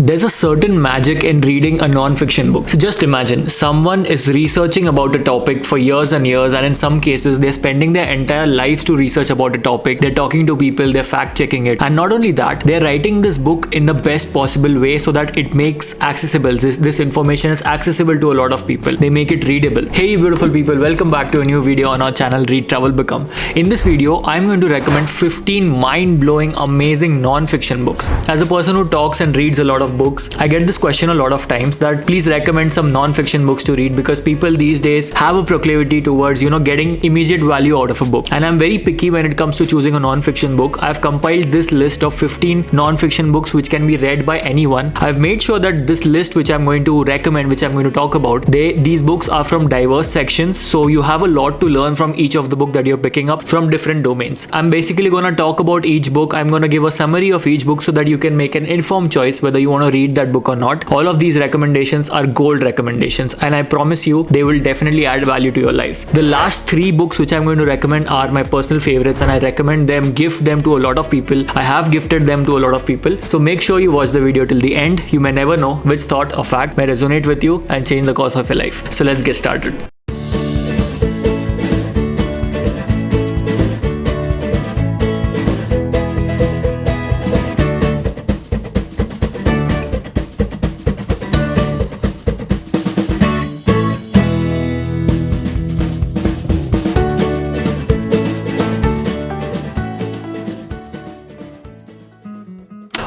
There's a certain magic in reading a non-fiction book. So just imagine someone is researching about a topic for years and years, and in some cases they're spending their entire lives to research about a topic. They're talking to people, they're fact checking it, and not only that, they're writing this book in the best possible way so that it makes accessible. This information is accessible to a lot of people. They make it readable. Hey beautiful people, welcome back to a new video on our channel Read Travel Become. In this video, I'm going to recommend 15 mind-blowing, amazing non-fiction books. As a person who talks and reads a lot of books, I get this question a lot of times that please recommend some non-fiction books to read, because people these days have a proclivity towards, getting immediate value out of a book. And I'm very picky when it comes to choosing a non-fiction book. I've compiled this list of 15 non-fiction books which can be read by anyone. I've made sure that this list which I'm going to recommend, which I'm going to talk about, these books are from diverse sections, so you have a lot to learn from each of the book that you're picking up from different domains. I'm basically going to talk about each book. I'm going to give a summary of each book so that you can make an informed choice whether you want to read that book or not. All of these recommendations are gold recommendations, and I promise you they will definitely add value to your lives. The last 3 books which I'm going to recommend are my personal favorites, and I recommend them, gift them to a lot of people. I have gifted them to a lot of people, so make sure you watch the video till the end. You may never know which thought or fact may resonate with you and change the course of your life. So let's get started.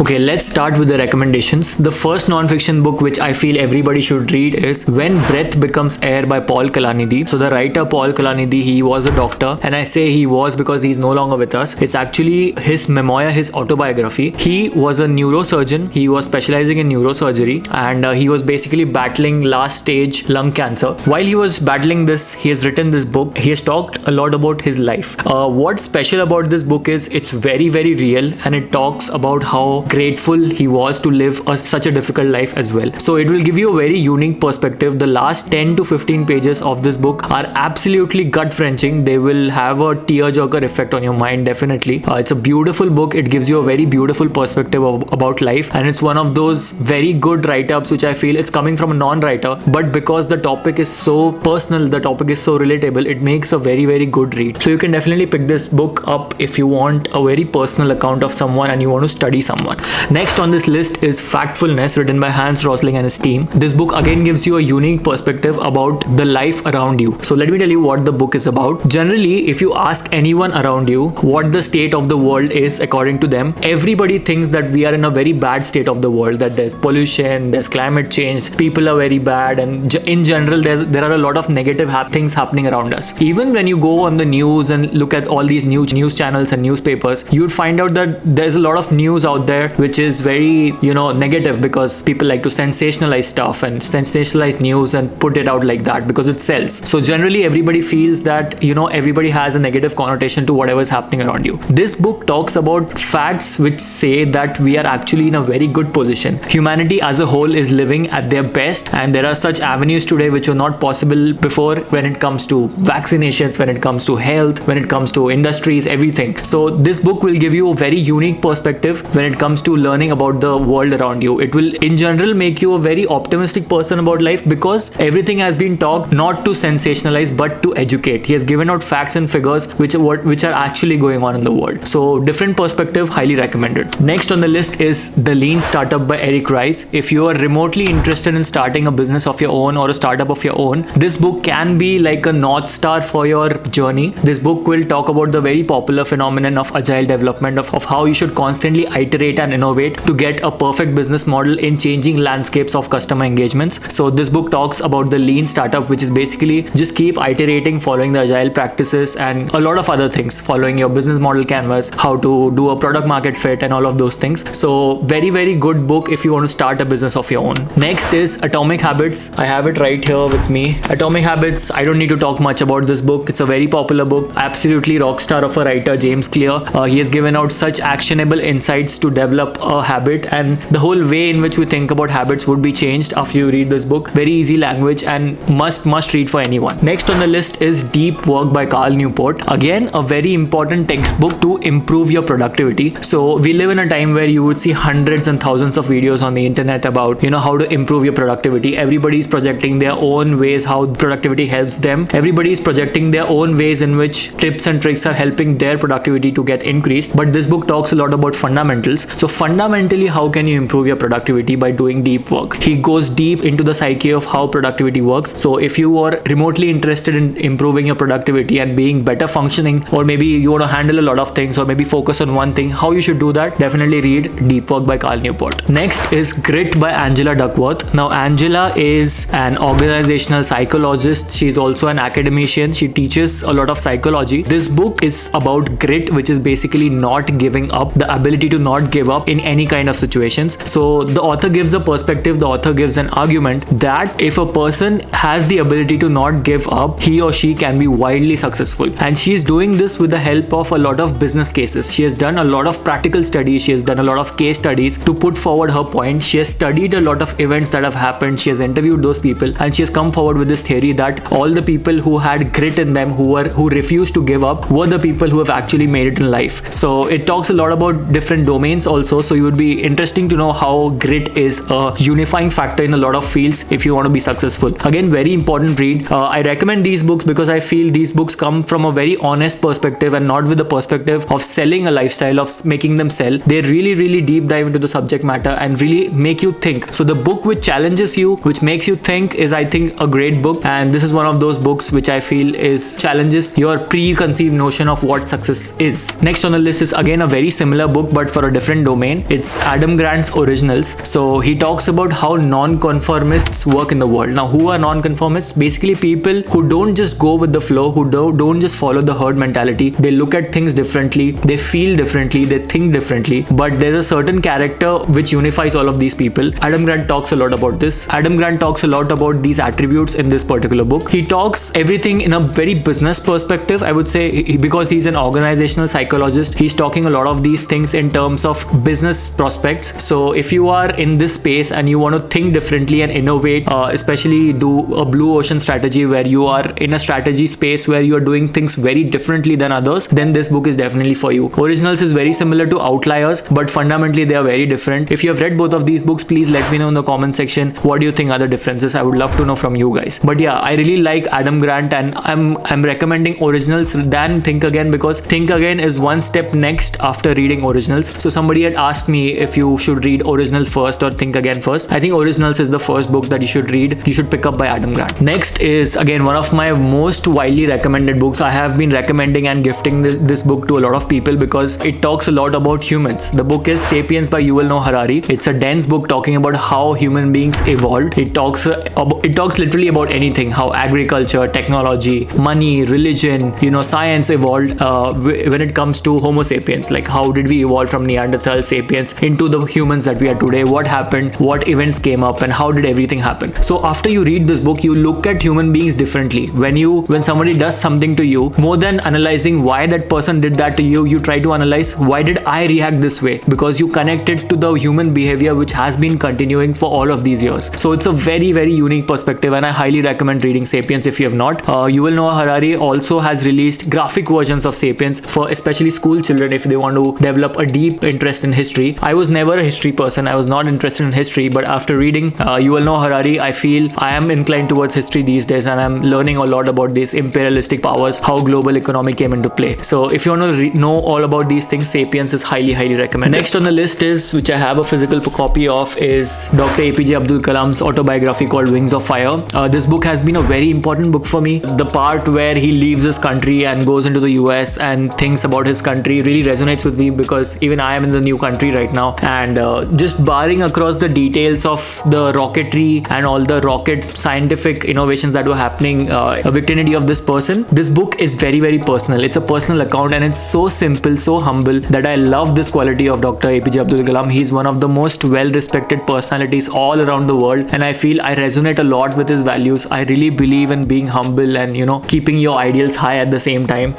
Okay, let's start with the recommendations. The first non-fiction book which I feel everybody should read is When Breath Becomes Air by Paul Kalanidhi. So the writer Paul Kalanidhi, he was a doctor, and I say he was because he's no longer with us. It's actually his memoir, his autobiography. He was a neurosurgeon. He was specializing in neurosurgery, and he was basically battling last stage lung cancer. While he was battling this, he has written this book. He has talked a lot about his life. What's special about this book is it's very, very real, and it talks about how grateful he was to live such a difficult life as well. So it will give you a very unique perspective. The last 10 to 15 pages of this book are absolutely gut-wrenching. They will have a tearjerker effect on your mind, definitely. It's a beautiful book. It gives you a very beautiful perspective about life, and it's one of those very good write-ups which I feel it's coming from a non-writer, but because the topic is so personal, the topic is so relatable, it makes a very, very good read. So you can definitely pick this book up if you want a very personal account of someone and you want to study someone. Next on this list is Factfulness, written by Hans Rosling and his team. This book again gives you a unique perspective about the life around you. So let me tell you what the book is about. Generally, if you ask anyone around you what the state of the world is according to them, everybody thinks that we are in a very bad state of the world, that there's pollution, there's climate change, people are very bad, and in general there are a lot of negative things happening around us. Even when you go on the news and look at all these news channels and newspapers, you would find out that there's a lot of news out there which is very negative, because people like to sensationalize stuff and sensationalize news and put it out like that because it sells. So generally everybody feels that everybody has a negative connotation to whatever is happening around you. This book talks about facts which say that we are actually in a very good position. Humanity as a whole is living at their best, and there are such avenues today which were not possible before when it comes to vaccinations, when it comes to health, when it comes to industries, everything. So this book will give you a very unique perspective when it comes to learning about the world around you. It will in general make you a very optimistic person about life, because everything has been talked not to sensationalize but to educate. He has given out facts and figures which are actually going on in the world. So different perspective, highly recommended. Next on the list is The Lean Startup by Eric Rice. If you are remotely interested in starting a business of your own or a startup of your own, this book can be like a north star for your journey. This book will talk about the very popular phenomenon of agile development, of how you should constantly iterate and innovate to get a perfect business model in changing landscapes of customer engagements. So this book talks about the lean startup, which is basically just keep iterating, following the agile practices and a lot of other things, following your business model canvas, how to do a product market fit and all of those things. So very, very good book if you want to start a business of your own. Next is Atomic Habits. I have it right here with me. Atomic Habits, I don't need to talk much about this book. It's a very popular book. Absolutely rock star of a writer, James Clear. He has given out such actionable insights to develop develop a habit, and the whole way in which we think about habits would be changed after you read this book. Very easy language and must read for anyone. Next on the list is Deep Work by Cal Newport. Again, a very important textbook to improve your productivity. So we live in a time where you would see hundreds and thousands of videos on the internet about, how to improve your productivity. Everybody's projecting their own ways how productivity helps them. Everybody's projecting their own ways in which tips and tricks are helping their productivity to get increased. But this book talks a lot about fundamentals. So fundamentally, how can you improve your productivity? By doing deep work. He goes deep into the psyche of how productivity works. So if you are remotely interested in improving your productivity and being better functioning, or maybe you want to handle a lot of things, or maybe focus on one thing, how you should do that, definitely read Deep Work by Cal Newport. Next is Grit by Angela Duckworth. Now Angela is an organizational psychologist. She's also an academician. She teaches a lot of psychology. This book is about grit, which is basically not giving up, the ability to not give up in any kind of situations. So the author gives a perspective, the author gives an argument that if a person has the ability to not give up, he or she can be wildly successful. And she's doing this with the help of a lot of business cases. She has done a lot of practical studies. She has done a lot of case studies to put forward her point. She has studied a lot of events that have happened. She has interviewed those people, and she has come forward with this theory that all the people who had grit in them, who refused to give up, were the people who have actually made it in life. So it talks a lot about different domains also. So you would be interesting to know how grit is a unifying factor in a lot of fields if you want to be successful. Again, very important read. I recommend these books because I feel these books come from a very honest perspective and not with the perspective of selling a lifestyle, of making them sell. They really deep dive into the subject matter and really make you think. So the book which challenges you, which makes you think, is I think a great book. And this is one of those books which I feel challenges your preconceived notion of what success is. Next on the list is again a very similar book but for a different domain. It's Adam Grant's Originals. So he talks about how non-conformists work in the world. Now, who are non-conformists? Basically people who don't just go with the flow, who don't just follow the herd mentality. They look at things differently, they feel differently, they think differently, but there's a certain character which unifies all of these people. Adam Grant talks a lot about this. Adam Grant talks a lot about these attributes in this particular book. He talks everything in a very business perspective, I would say, because he's an organizational psychologist. He's talking a lot of these things in terms of business prospects. So if you are in this space and you want to think differently and innovate, especially do a blue ocean strategy where you are in a strategy space where you are doing things very differently than others, then this book is definitely for you. Originals is very similar to Outliers, but fundamentally they are very different. If you have read both of these books, please let me know in the comment section what do you think are the differences. I would love to know from you guys. But yeah, I really like Adam Grant, and I'm recommending Originals than Think Again, because Think Again is one step next after reading Originals. So somebody had asked me if you should read Originals first or Think Again first. I think Originals is the first book that you should read, you should pick up by Adam Grant. Next is again one of my most widely recommended books. I have been recommending and gifting this book to a lot of people because it talks a lot about humans. The book is Sapiens by Yuval Noah Harari. It's a dense book talking about how human beings evolved. It talks literally about anything, how agriculture, technology, money, religion, science evolved when it comes to Homo sapiens. Like, how did we evolve from Neanderthal sapiens into the humans that we are today? What happened? What events came up? And how did everything happen? So after you read this book, you look at human beings differently. When somebody does something to you, more than analyzing why that person did that to you, you try to analyze, why did I react this way? Because you connect it to the human behavior which has been continuing for all of these years. So it's a very unique perspective, and I highly recommend reading Sapiens if you have not. Yuval Noah Harari also has released graphic versions of Sapiens for especially school children if they want to develop a deep interest in history. I was never a history person. I was not interested in history, but after reading Yuval Noah Harari, I feel I am inclined towards history these days, and I'm learning a lot about these imperialistic powers, how global economy came into play. So if you want to know all about these things, Sapiens is highly recommended. Next on the list is, which I have a physical copy of, is Dr. APJ Abdul Kalam's autobiography called Wings of Fire. This book has been a very important book for me. The part where he leaves his country and goes into the US and thinks about his country really resonates with me, because even I am in the new country right now, and just barring across the details of the rocketry and all the rocket scientific innovations that were happening, a vicinity of this person, this book is very personal. It's a personal account, and it's so simple, so humble, that I love this quality of Dr. APJ Abdul Kalam. He's one of the most well-respected personalities all around the world, and I feel I resonate a lot with his values. I really believe in being humble and keeping your ideals high at the same time.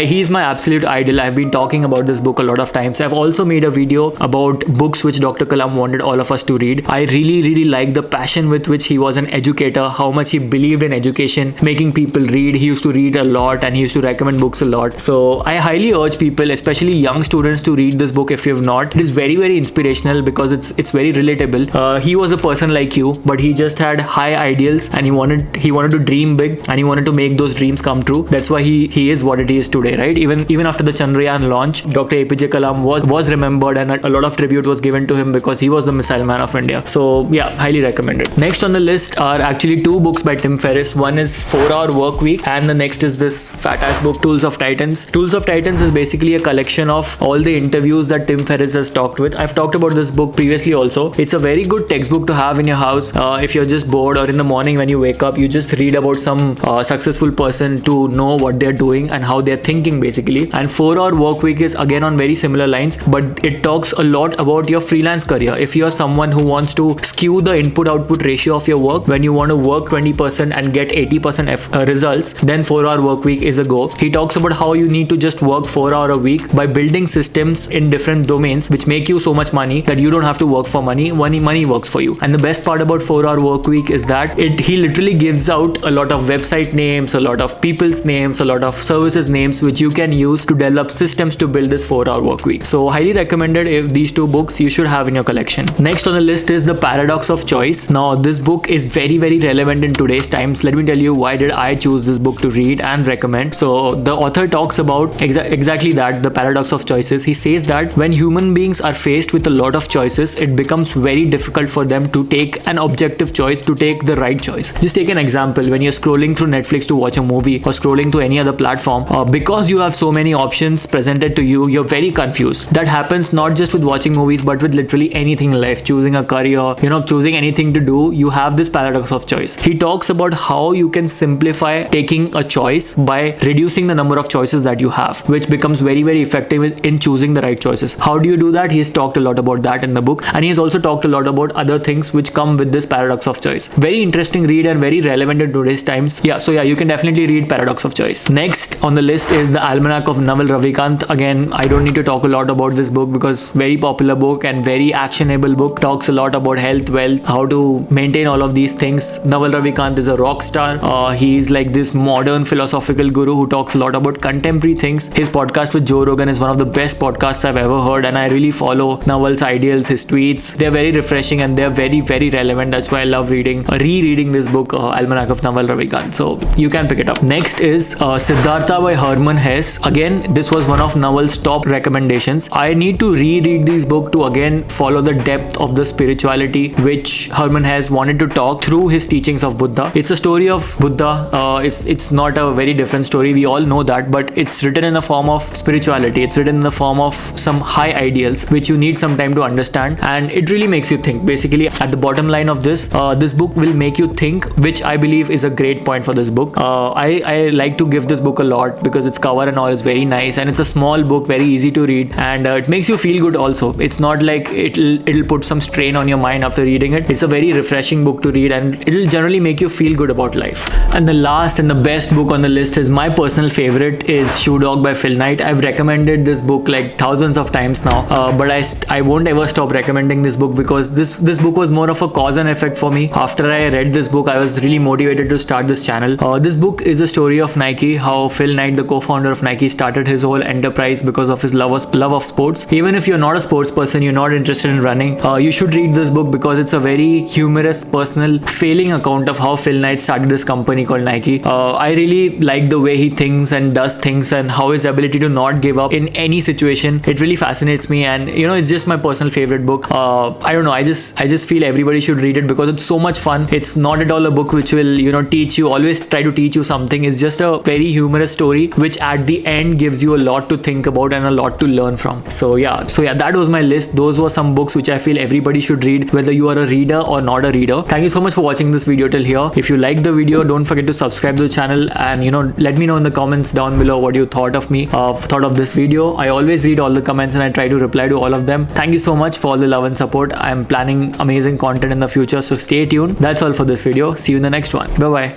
He's my absolute idol. I've been talking about this book a lot of times. I've also made a video video about books which Dr. Kalam wanted all of us to read. I really like the passion with which he was an educator, how much he believed in education, making people read. He used to read a lot and he used to recommend books a lot. So I highly urge people, especially young students, to read this book if you have not. It is very inspirational because it's very relatable. He was a person like you, but he just had high ideals and he wanted to dream big and he wanted to make those dreams come true. That's why he is what it is today, right? Even after the Chandrayaan launch, Dr. APJ Kalam was remembered and a lot of tribute was given to him because he was the missile man of India. So yeah, highly recommended. Next on the list are actually two books by Tim Ferriss. One is 4-Hour Work Week and the next is this fat ass book, Tools of Titans. Tools of Titans is basically a collection of all the interviews that Tim Ferriss has talked with. I've talked about this book previously also. It's a very good textbook to have in your house if you're just bored, or in the morning when you wake up, you just read about some successful person to know what they're doing and how they're thinking basically. And 4-Hour Work Week is again on very similar lines, but it talks a lot about your freelance career. If you're someone who wants to skew the input-output ratio of your work, when you want to work 20% and get 80% results, then 4-Hour Work Week is a go. He talks about how you need to just work 4 hours a week by building systems in different domains which make you so much money that you don't have to work for money. Money works for you. And the best part about 4-Hour Work Week is that he literally gives out a lot of website names, a lot of people's names, a lot of services names which you can use to develop systems to build this 4-Hour Work Week. So highly recommended. If these two books you should have in your collection. Next on the list is The Paradox of Choice. Now this book is very relevant in today's times. Let me tell you why did I choose this book to read and recommend. So the author talks about exactly that, the paradox of choices. He says that when human beings are faced with a lot of choices, it becomes very difficult for them to take an objective choice, to take the right choice. Just take an example. When you're scrolling through Netflix to watch a movie or scrolling through any other platform, because you have so many options presented to you, you're very confused. That happens not just with watching movies but with literally anything in life. Choosing a career, choosing anything to do, you have this paradox of choice. He talks about how you can simplify taking a choice by reducing the number of choices that you have, which becomes very effective in choosing the right choices. How do you do that? He has talked a lot about that in the book, and he has also talked a lot about other things which come with this paradox of choice. Very interesting read and very relevant in today's times. So you can definitely read Paradox of Choice. Next on the list is The Almanac of Nal Rakant. Again, I don't need to talk a lot about this book because very popular book and very actionable book. Talks a lot about health, wealth, how to maintain all of these things. Nal Rakant is a rock star. He is like this modern philosophical guru who talks a lot about contemporary things. His podcast with Joe Rogan is one of the best podcasts I've ever heard, and I really follow Naval's ideals, his tweets. They're very refreshing and they're very relevant. That's why I love rereading this book, Almanac of Nal Rakant. So you can pick it up. Next is Sidharta by Hermann Hesse. Again, this was one of Naval's top recommendations. I need to reread this book to again follow the depth of the spirituality which Hermann Hesse wanted to talk through his teachings of Buddha. It's a story of Buddha. It's not a very different story. We all know that, but it's written in the form of spirituality. It's written in the form of some high ideals which you need some time to understand, and it really makes you think. Basically, at the bottom line of this book will make you think, which I believe is a great point for this book. I like to give this book a lot because its cover and all is very nice, and it's a small book, very easy to read, and it makes you feel good also. It's not like it'll put some strain on your mind after reading it. It's a very refreshing book to read, and it'll generally make you feel good about life. And the last and the best book on the list is my personal favorite, is Shoe Dog by Phil Knight. I've recommended this book like thousands of times now, but I won't ever stop recommending this book because this book was more of a cause and effect for me. After I read this book, I was really motivated to start this channel. This book is a story of Nike, how Phil Knight, the co-founder of Nike, started his whole enterprise because of his love of sports. Even if you're not a sports person, you're not interested in running, you should read this book because it's a very humorous, personal, failing account of how Phil Knight started this company called Nike. I really like the way he thinks and does things, and how his ability to not give up in any situation. It really fascinates me, and it's just my personal favorite book. I don't know, I just feel everybody should read it because it's so much fun. It's not at all a book which will teach you, always try to teach you something. It's just a very humorous story which at the end gives you a lot to think about and a lot to learn from. So yeah, that was my list. Those were some books which I feel everybody should read, whether you are a reader or not a reader. Thank you so much for watching this video till here. If you liked the video, don't forget to subscribe to the channel, and let me know in the comments down below what you thought of me, thought of this video. I always read all the comments and I try to reply to all of them. Thank you so much for all the love and support. I'm planning amazing content in the future, so stay tuned. That's all for this video. See you in the next one. Bye bye.